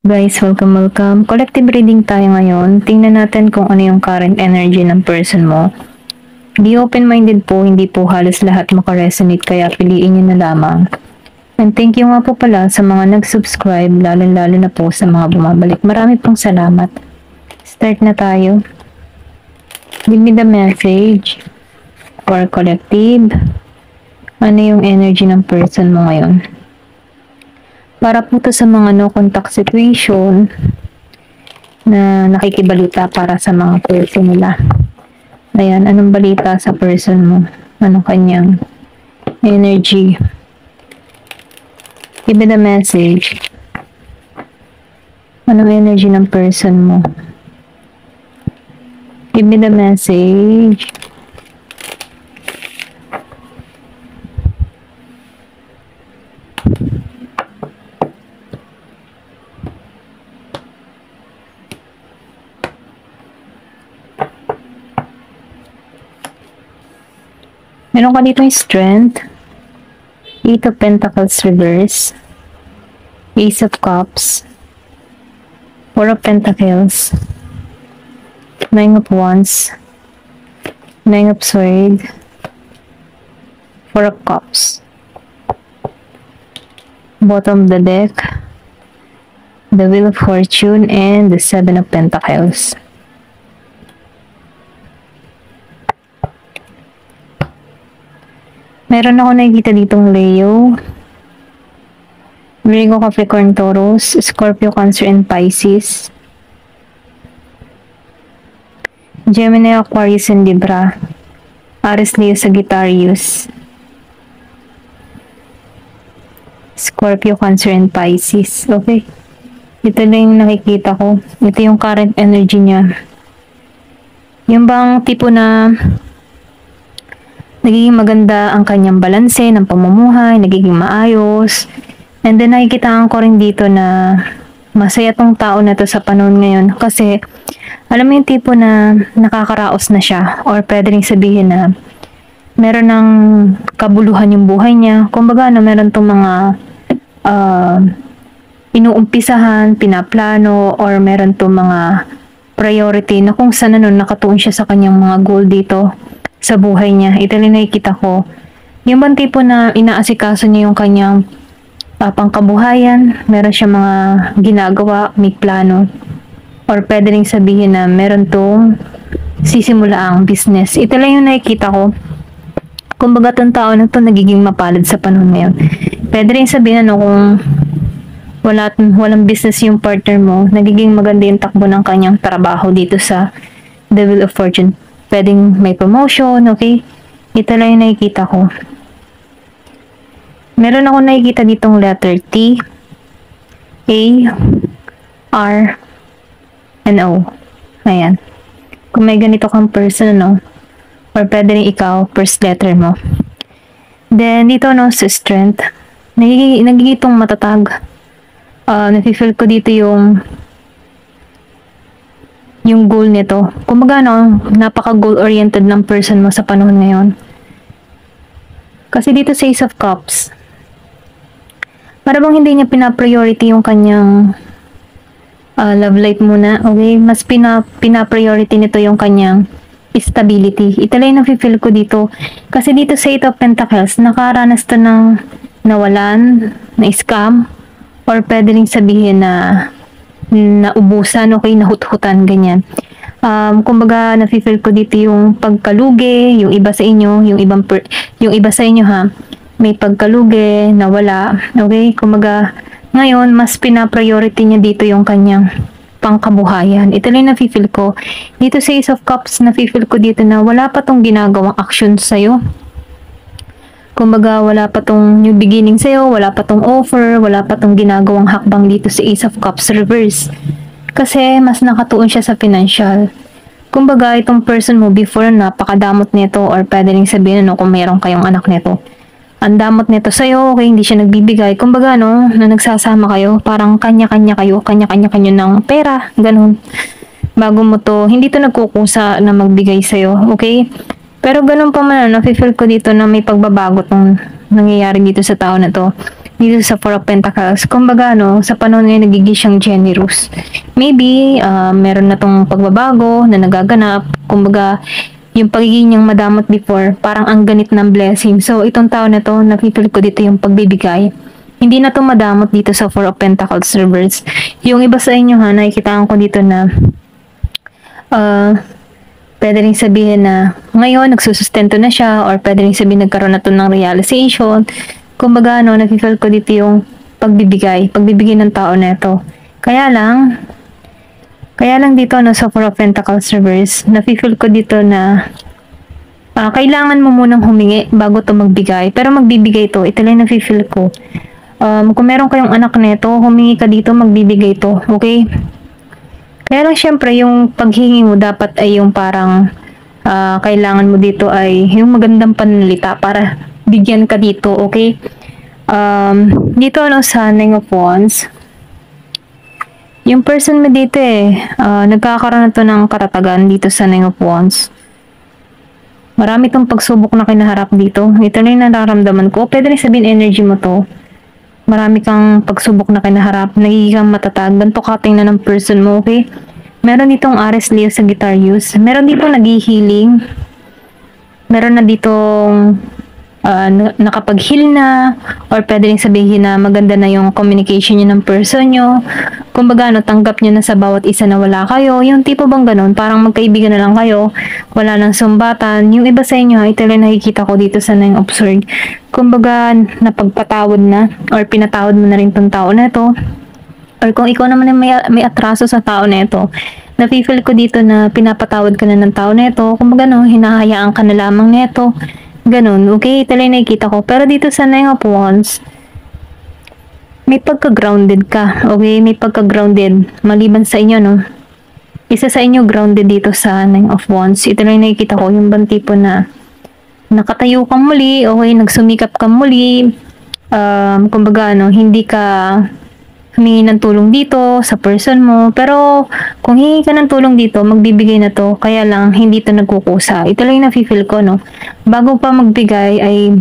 Guys, welcome. Collective reading tayo ngayon. Tingnan natin kung ano yung current energy ng person mo. Be open-minded po, hindi po halos lahat makaresonate kaya piliin nyo na lamang. And thank you nga po pala sa mga nag-subscribe, lalo-lalo na po sa mga bumabalik. Marami pong salamat. Start na tayo. Give me the message for collective. Ano yung energy ng person mo ngayon? Para po to sa mga no contact situation na nakikibalita para sa mga person nila. Ayan, anong balita sa person mo? Anong kanyang energy? Give me the message. Anong energy ng person mo? Give me the message. Meron ka dito yung strength, 8 of Pentacles reverse, Ace of Cups, 4 of Pentacles, 9 of Wands, 9 of Swords, 4 of Cups. Bottom of the deck, the Wheel of Fortune, and the 7 of Pentacles. Meron ako nakikita ditong Leo, Virgo, Capricorn, Taurus, Scorpio, Cancer, and Pisces. Gemini, Aquarius, and Libra. Aries, Leo, Sagittarius. Scorpio, Cancer, and Pisces. Okay. Ito lang yung nakikita ko. Ito yung current energy niya. Yung bang tipo na nagiging maganda ang kanyang balanse ng pamumuhay, nagiging maayos. And then nakikita ko rin dito na masaya tong tao na to sa panahon ngayon kasi alam mo yung tipo na nakakaraos na siya or pwede rin sabihin na meron ng kabuluhan yung buhay niya. Kumbaga meron tong mga inuumpisahan, pinaplano, or meron tong mga priority na kung saan nakatuon siya sa kanyang mga goal dito sa buhay niya. Ito lang nakikita ko. Yung bang tipo na inaasikaso niya yung kanyang pangkabuhayan, meron siya mga ginagawa, may plano, or pwede rin sabihin na meron tong sisimula ang business. Ito lang yung nakikita ko. Kumbaga tong tao na to nagiging mapalad sa panahon ngayon. Pwede rin sabihin kung walang business yung partner mo, nagiging maganda yung takbo ng kanyang trabaho dito sa The Wheel of Fortune. Pwedeng may promotion, okay? Ito lang yung nakikita ko. Meron ako nakikita ditong letter T, A, R, and O. Ayan. Kung may ganito kang person, or pwede rin ikaw, first letter mo. Then, dito, sa strength, nagigitong matatag. Nafe-feel ko dito yung goal nito. Kumbaga napaka-goal-oriented ng person mo sa panahon ngayon. Kasi dito sa Ace of Cups, para bang hindi niya pina-priority yung kanyang love life muna. Okay? Mas pina-priority nito yung kanyang stability. Ito lang yung nafe-feel ko dito. Kasi dito sa 8 of Pentacles, nakaranas to ng nawalan, na-scam, or pwede rin sabihin na naubusan, okay, nahut-hutan, ganyan. Kumbaga, nafe-feel ko dito yung pagkalugi, yung iba sa inyo, yung iba sa inyo may pagkalugi, nawala, okay? Kumbaga, ngayon, mas pina-priority niya dito yung kanyang pangkabuhayan. Ito lang nafe-feel ko. Dito sa Ace of Cups, nafe-feel ko dito na wala pa tong ginagawang action sa'yo. Kumbaga, wala pa tong new beginning sa'yo, wala pa tong offer, wala pa tong ginagawang hakbang dito sa Ace of Cups reverse. Kasi, mas nakatuon siya sa financial. Kumbaga, itong person mo before, napakadamot nito, or pwede rin sabihin, kung mayroon kayong anak nito. Ang damot nito sa'yo, okay, hindi siya nagbibigay. Kumbaga, na nagsasama kayo, parang kanya-kanya kayo ng pera, ganun. Bago mo to, hindi to nagkukusa na magbigay sa'yo, okay? Pero ganun pa man, nafe-feel ko dito na may pagbabago tong nangyayari dito sa tao na to. dito sa Four of Pentacles. Kumbaga, sa panahon ngayon, nagiging siyang generous. Maybe, meron na tong pagbabago na nagaganap. Kumbaga, yung pagiging niyang madamot before, parang ang ganit ng blessing. So, itong tao na to, napipil ko dito yung pagbibigay. Hindi na to madamot dito sa Four of Pentacles reverse. Yung iba sa inyo ha, nakikita ko dito na pwede rin sabihin na ngayon nagsusustento na siya, or pwede rin sabihin nagkaroon na to ng realization. Kumbaga, napipil ko dito yung pagbibigay ng tao na ito. Kaya lang dito sa Four of Pentacles reverse, napipil ko dito na kailangan mo munang humingi bago to magbigay. Pero magbibigay to, ito lang napipil ko. Kung meron kayong anak nito, humingi ka dito, magbibigay to, okay? Kaya lang syempre, yung paghingi mo dapat ay yung parang kailangan mo dito ay yung magandang pananalita para bigyan ka dito, okay? Dito sa Nine of Wands, yung person mo dito nagkakaroon na to ng katatagan dito sa Nine of Wands. Marami tong pagsubok na kinaharap dito. Ito na yung nararamdaman ko. Pwede rin sabihin energy mo to. Marami kang pagsubok na kinaharap. Nagiging matatag. Ganito kating na ng person mo, okay? Meron ditong Aries Leo sa Sagittarius. Meron ditong nag-healing. Meron na ditong nakapag-heal na, or pwede rin sabihin na maganda na yung communication nyo ng person nyo. Kumbaga, tanggap nyo na sa bawat isa na wala kayo. Yung tipo bang ganun, parang magkaibigan na lang kayo, wala nang sumbatan. Yung iba sa inyo, ito lang nakikita ko dito sa Nine of Swords. Kumbaga, napagpatawad na, or pinatawad mo na rin tong tao na ito. Or kung ikaw naman may atraso sa tao na ito, napifeel ko dito na pinapatawad ka na ng tao na ito. Kumbaga, hinahayaan ka na lamang na ito. Ganun, okay? Ito lang nakikita ko. Pero dito sa Nine of Wands, may pagka-grounded ka, okay? May pagka-grounded. Maliban sa inyo, isa sa inyo grounded dito sa Nine of Wands. Ito lang nakikita ko, yung bang tipo na nakatayo kang muli, okay? Nagsumikap kang muli. Kumbaga, hindi ka humingi ng tulong dito sa person mo. Pero, kung hingi ka ng tulong dito, magbibigay na to. Kaya lang, hindi to nagkukusa. Ito lang yung nafe-feel ko, Bago pa magbigay, ay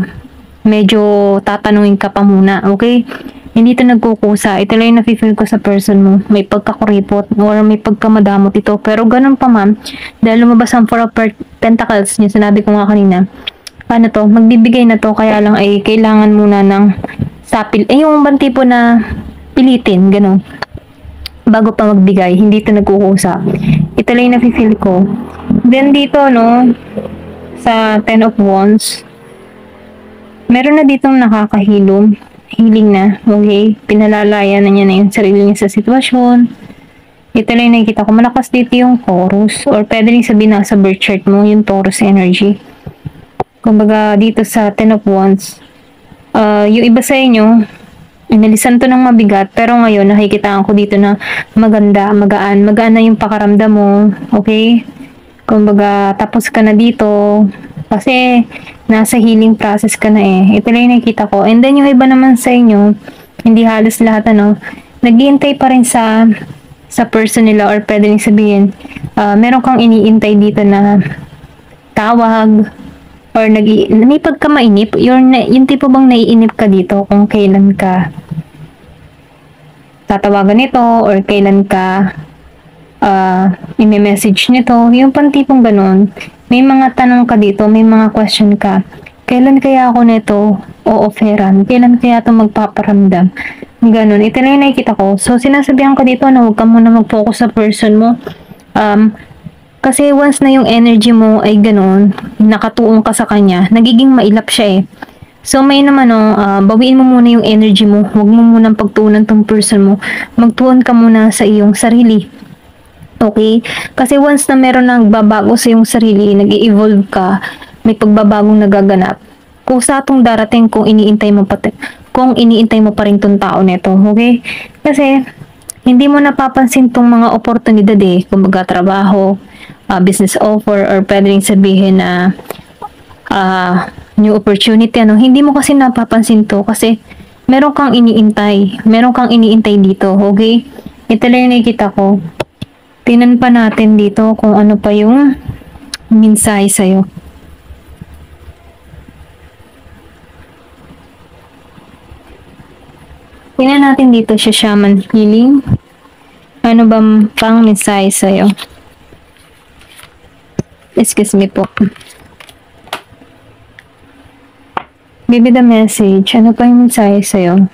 medyo tatanungin ka pa muna, okay? Hindi to nagkukusa. Ito lang yung nafe-feel ko sa person mo. May pagkakuripot or may pagkamadamot ito. Pero ganun pa man, dahil lumabas ang Four of Pentacles, yung sinabi ko nga kanina, magbibigay na to. Kaya lang ay kailangan muna ng sapil. Yung bang tipo na pilitin, ganun. Bago pa magbigay, hindi ito nagkukusa. Ito lang yung nafe-feel ko. Then dito, sa Ten of Wands, meron na ditong nakakahilom. Healing na, okay? Pinalalaya na niya na yung sarili niya sa sitwasyon. Ito lang yung nakikita ko. Malakas dito yung Taurus, or pwede rin sabihin na sa birth chart mo, yung Taurus energy. Kumbaga, dito sa Ten of Wands, yung iba sa inyo, inalisan to ng mabigat, pero ngayon nakikitaan ko dito na maganda, magaan na yung pakaramdam mo, okay? Kumbaga, tapos ka na dito, kasi nasa healing process ka na Ito lang yung nakikita ko. And then yung iba naman sa inyo, hindi halos lahat nag-iintay pa rin sa person nila, or pwede rin sabihin, meron kang iniintay dito na tawag, or may pagkamainip, yung tipo bang naiinip ka dito kung kailan ka tatawagan nito, or kailan ka i-message nito, yung pantipong ganun. May mga tanong ka dito, may mga question ka. Kailan kaya ako nito o-offeran? Kailan kaya ito magpaparamdam? Ganun. Ito na yung nakikita ko. So, sinasabihan ko dito na huwag ka muna mag-focus sa person mo. Kasi once na yung energy mo ay ganun, nakatuong ka sa kanya, nagiging mailap siya So, may naman, bawiin mo muna yung energy mo. Huwag mo munang pagtuunan tong person mo. Magtuon ka muna sa iyong sarili. Okay? Kasi once na meron nang babago sa iyong sarili, nag-i-evolve ka, may pagbabagong nagaganap, kung sa atong darating, kung iniintay mo pa rin tong tao neto. Okay? Kasi, hindi mo napapansin tong mga oportunidad kumbaga trabaho, business offer, or pwede rin sabihin na new opportunity, hindi mo kasi napapansin to kasi meron kang iniintay dito, okay? Ito lang yung nakikita ko. Tingnan pa natin dito kung ano pa yung mensahe sa'yo. Tingnan natin dito sa shaman healing. Ano ba pang mensahe sa'yo? Excuse me po. Give me the message. Ano pa yung mensahe sa'yo?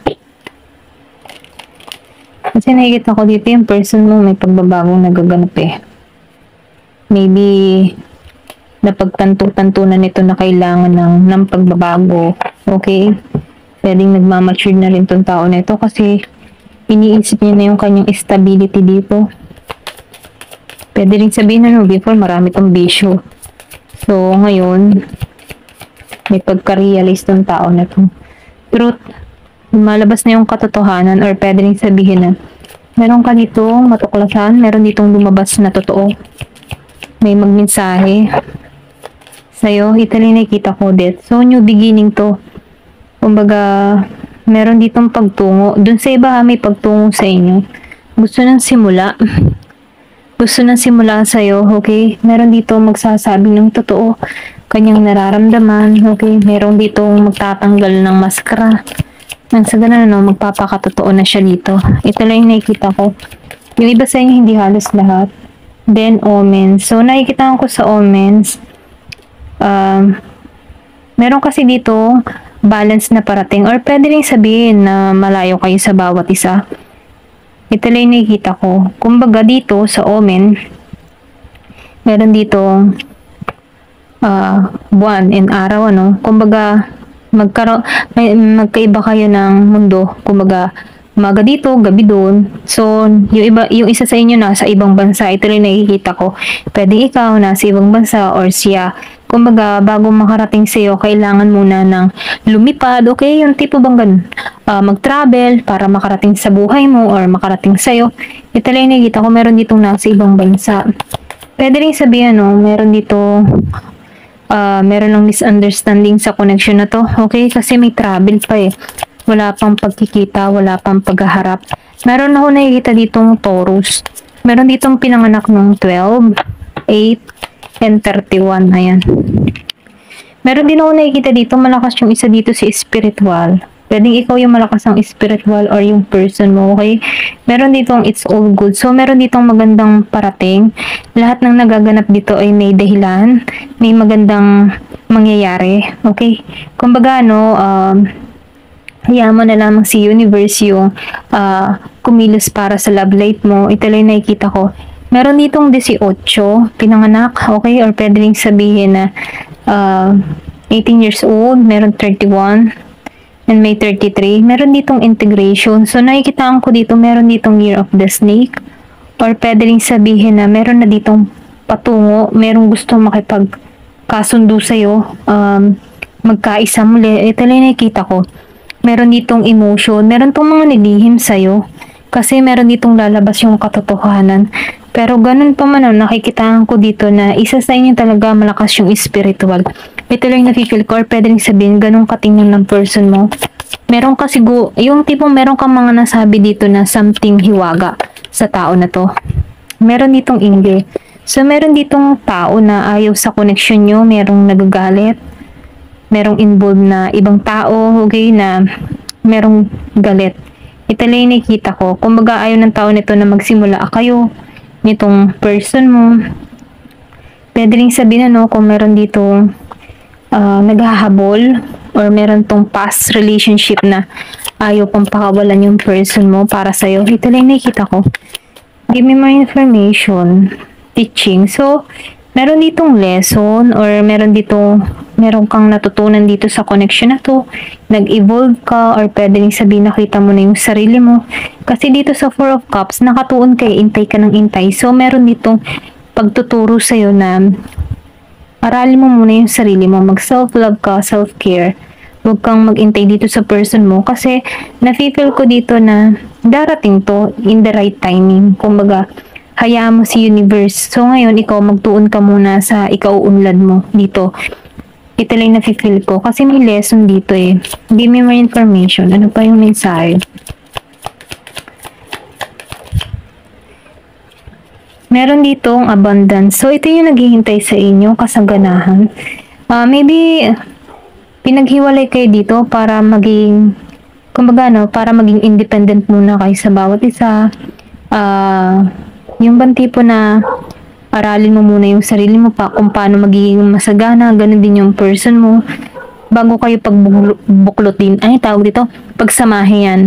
Kasi nakikita ko dito yung person mo may pagbabagong nagaganap eh. Maybe napagtanto-tanto na nito na kailangan ng pagbabago. Okay? Pwedeng nagmamature na rin tong tao na ito kasi iniisip niya na yung kanyang stability dito. Pwede rin sabihin na before marami tong bisyo. So, ngayon, may pagka-realize tong tao na to. Truth, lumalabas na yung katotohanan or pwede rin sabihin na meron ka ditong matuklasan, meron ditong lumabas na totoo. May magmensahe sa'yo. Ito rin nakikita ko dit. So, new beginning to. Kumbaga, meron ditong pagtungo. Dun sa iba may pagtungo sa inyo. Gusto nang simula. Gusto nang simula sa'yo, okay? Meron dito magsasabi ng totoo, kanyang nararamdaman, okay? Meron dito magtatanggal ng maskara. Nang sa ganun, magpapakatotoo na siya dito. Ito lang yung nakikita ko. Yung iba sa inyo, hindi halos lahat. Then, omens. So, nakikita ko sa omens, meron kasi dito balance na parating or pwede rin sabihin na malayo kayo sa bawat isa. Ito lang yung nakikita ko. Kumbaga dito sa omen, meron dito buwan and araw, Kumbaga, magkaiba kayo ng mundo. Kumbaga, umaga dito, gabi doon. So, yung isa sa inyo nasa ibang bansa. Ito lang nakikita ko. Pwede ikaw nasa ibang bansa or siya. Kumbaga, bago makarating sa'yo, kailangan muna ng lumipad, okay? Yung tipo bang ganun? Mag-travel para makarating sa buhay mo or makarating sa'yo. Ito lang nakikita ko, meron ditong nasa ibang bansa. Pwede rin sabihin, meron dito, meron lang misunderstanding sa connection na to, okay? Kasi may travel pa eh. Wala pang pagkikita, wala pang paghaharap. Meron ako nakikita ditong Taurus. Meron ditong pinanganak ng 12, 8, and 31. Ayan. Meron din ako nakikita dito, malakas yung isa dito si spiritual. Pwedeng ikaw yung malakas ang spiritual or yung person mo, okay? Meron ditong it's all good. So, meron ditong magandang parating. Lahat ng nagaganap dito ay may dahilan. May magandang mangyayari. Okay? Kumbaga, hayaan mo na lamang si universe yung kumilos para sa love life mo. Ito lang nakikita ko. Meron ditong 18, pinanganak, okay? Or pwede rin sabihin na 18 years old, meron 31, and may 33. Meron ditong integration. So, nakikitaan ko dito, meron ditong year of the snake. Or pwede rin sabihin na meron na ditong patungo, merong gustong makipagkasundo sa'yo, magkaisa muli. Ito lang nakikita ko. Meron ditong emotion, meron tong mga nilihim sa'yo. Kasi meron ditong lalabas yung katotohanan. Pero ganun pa man, nakikitaan ko dito na isa sa inyo talaga malakas yung spiritual. Ito lang nafe-feel ko or pwede rin sabihin ganun katingin ng person mo. Meron kasi yung tipong meron kang mga nasabi dito na something hiwaga sa tao na to. Meron ditong ingge. So meron ditong tao na ayaw sa connection nyo, merong nagagalit, merong involved na ibang tao, okay, na merong galit. Ito lang yung nakikita ko. Kumbaga ayaw ng tao nito na magsimula kayo nitong person mo. Pwede rin sabihin kung meron dito naghahabol or meron tong past relationship na ayaw pang pakawalan yung person mo para sa'yo. Ito lang nakikita ko. Give me more information. Teaching. So, meron ditong lesson or meron kang natutunan dito sa connection na to. Nag-evolve ka or pwede rin sabihin nakita mo na yung sarili mo. Kasi dito sa 4 of Cups, nakatuon kayo, intay ka ng intay. So, meron ditong pagtuturo sa'yo na aralin mo muna yung sarili mo. Mag-self-love ka, self-care. Huwag kang mag-intay dito sa person mo. Kasi, nafe-feel ko dito na darating to in the right timing. Kumbaga, hayaan mo si universe. So, ngayon, ikaw magtuon ka muna sa ikauunlad mo dito. Ito lang nafe-feel ko. Kasi may lesson dito eh. Give me more information. Ano pa yung mensahe? Meron ditong abundance. So, ito yung naghihintay sa inyo, kasaganahan. Maybe, pinaghiwalay kayo dito para maging Kumbaga, no, para maging independent muna kayo sa bawat isa. Yung bang tipo na aralin mo muna yung sarili mo pa kung paano magiging masagana, ganun din yung person mo bago kayo pagbuklutin, ay tawag dito, pagsamahin yan.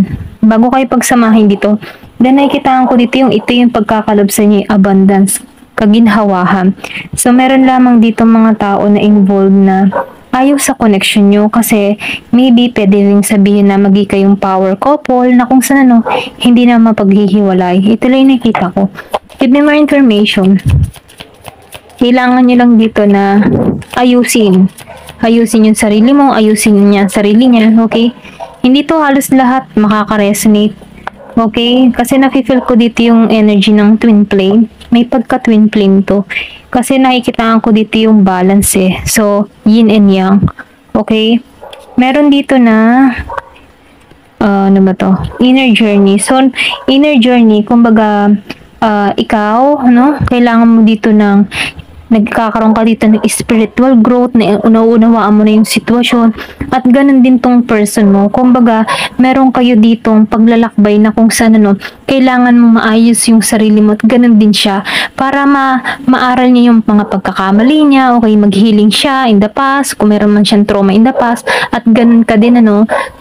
Bago kayo pagsamahin dito, then nakikitaan ko dito ito yung pagkakalob sa inyo, abundance, kaginhawahan. So, meron lamang dito mga tao na involved na ayaw sa connection nyo kasi maybe pwede rin sabihin na magi kayong power couple na kung saan hindi na mapaghihiwalay. Ito lang yung nakita ko. Give me more information. Kailangan nyo lang dito na ayusin yung sarili mo, ayusin niya sarili niya, okay? Hindi to halos lahat makaka-resonate, okay? Kasi nafe-feel ko dito yung energy ng twin flame. May pagka-twin flame to. Kasi nakikitaan ko dito yung balance eh. So, yin and yang, okay? Meron dito na, ano ba to? Inner journey. So, inner journey, kumbaga, ikaw, kailangan mo dito ng nagkakaroon ka dito ng spiritual growth, na unawaan mo na yung sitwasyon, at ganun din tong person mo. Kumbaga, meron kayo ditong paglalakbay na kung saan kailangan mo maayos yung sarili mo, at ganun din siya, para maaral niya yung mga pagkakamali niya, okay, mag-healing siya in the past, kung meron man siyang trauma in the past, at ganun ka din,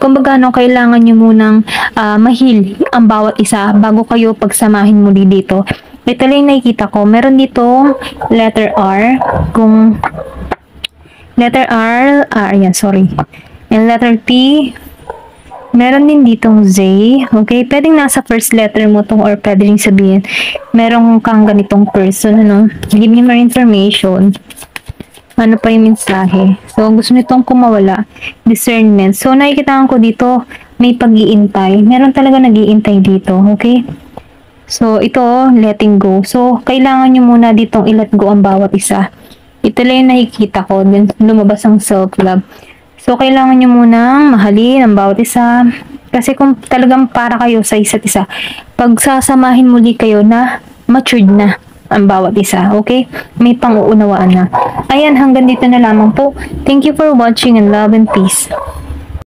kumbaga, kailangan niyo munang ma-heal ang bawat isa bago kayo pagsamahin muli dito. Ito lang nakikita ko. Meron dito letter R. Kung letter R, ayan, sorry. And letter T, meron din ditong Z. Okay? Pwedeng nasa first letter mo tong, or pwede rin sabihin, meron kang ganitong person, Give me more information. Ano pa yung mensahe? So, gusto nitong kumawala. Discernment. So, nakikita ko dito, may pag-iintay. Meron talaga nag-iintay dito. Okay? So, ito, letting go. So, kailangan nyo muna ditong i-let go ang bawat isa. Ito lang yung nakikita ko. Then, lumabas ang self-love. So, kailangan nyo munang mahalin ang bawat isa. Kasi kung talagang para kayo sa isa't isa, pagsasamahin muli kayo na matured na ang bawat isa. Okay? May pang-uunawaan na. Ayan, hanggang dito na lamang po. Thank you for watching, and love and peace.